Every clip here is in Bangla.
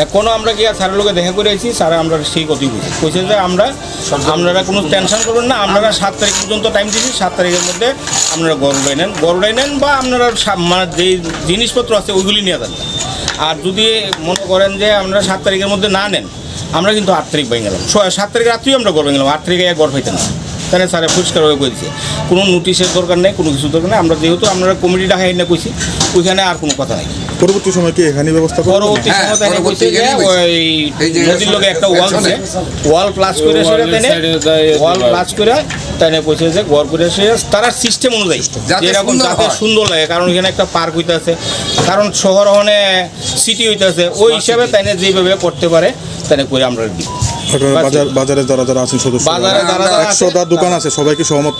এখনো আমরা গিয়ে স্যারের লোকে দেখা করে আছি, স্যার আমরা সেই কথাই বুঝি কইছে যে আপনারা কোনো টেনশন করবেন না, আপনারা 7 তারিখ পর্যন্ত টাইম দিচ্ছি, 7 তারিখের মধ্যে আপনারা গরুটাই নেন বা আপনারা মানে যেই জিনিসপত্র আছে ওইগুলি নিয়ে যান। আর যদি মনে করেন যে আপনারা 7 তারিখের মধ্যে না নেন, আমরা কিন্তু 8 তারিখ ভেঙে গেলাম, 7 তারিখ রাত্রেই আমরা গড় ভেঙে গেলাম, 8 তারিখে গড় পাইতেন না। তাহলে স্যারে পরিষ্কারভাবে বলছে কোনো নোটিশের দরকার নেই, কোনো কিছু দরকার নেই। আমরা যেহেতু আমরা কমিটি ডাকা না কইছি, ওইখানে আর কোনো কথা নাই। পরবর্তী সময় কি এখানে ব্যবস্থা করব? পরবর্তী সময় তাই কইছে যে ওই নদীর লগে একটা ওয়াল প্লাস করে সেটা তাইনে ওয়াল প্লাস করে তাইনে কইছে যে ঘর করে সে তারা সিস্টেম অনুযায়ী যেরকম যাতে সুন্দর লাগে, কারণ এখানে একটা পার্ক হইতাছে, কারণ শহর ওখানে সিটি হইতাছে, ওই হিসাবে তাইনে যেভাবে করতে পারে তাইনে করে আমরা দিই। বাজারে যারা আছেন সদস্য, বাজারে যারা 100টা দোকান আছে, সবাইকে সহমত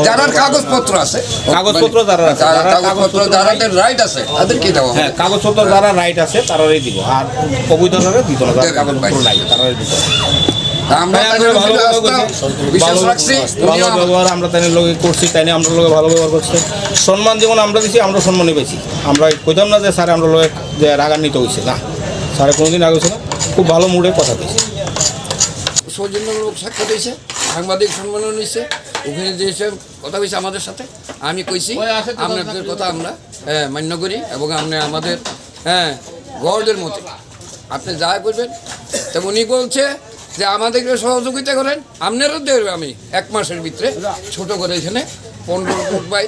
যারা কাগজপত্র আছে, কাগজপত্র যারা আছে, যাদের রাইট আছে তাদেরকে দেওয়া হবে। কাগজপত্র যারা রাইট আছে তারাই দিব, আর অবৈধভাবে দিত না, যারা কাগজপত্র নাই তারাই দিব। আমরা বিশ্বাস রাখছি ভালো ব্যবহার আমরা তাই লোকে করছি, তাই আমরা লোকে ভালো ব্যবহার করছি, সম্মান যেমন আমরা দিচ্ছি, আমরা সম্মানই পেয়েছি। আমরা কইতাম না যে স্যার আমরা লোকে যে রাগান্বিত হয়েছে, না, স্যারে কোনোদিন আগে ছিল, খুব ভালো মুডে কথা পেয়েছি। সৌজন্যমূলক সাক্ষাৎ হয়েছে, সাংবাদিক সম্মেলন হয়েছে, ওখানে যে কথা হয়েছে আমাদের সাথে, আমি কইছি আপনাদের কথা আমরা মান্য করি এবং আপনি আমাদের গর্বের মতো আপনি যা করবেন। তো উনি বলছে যে আমাদেরকে সহযোগিতা করেন, আপনারও দেবে আমি 1 মাসের ভিতরে ছোট করে এখানে 15 ফুট বাই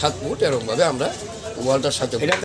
7 ফুট এরকমভাবে আমরা ওয়ালটার সাথে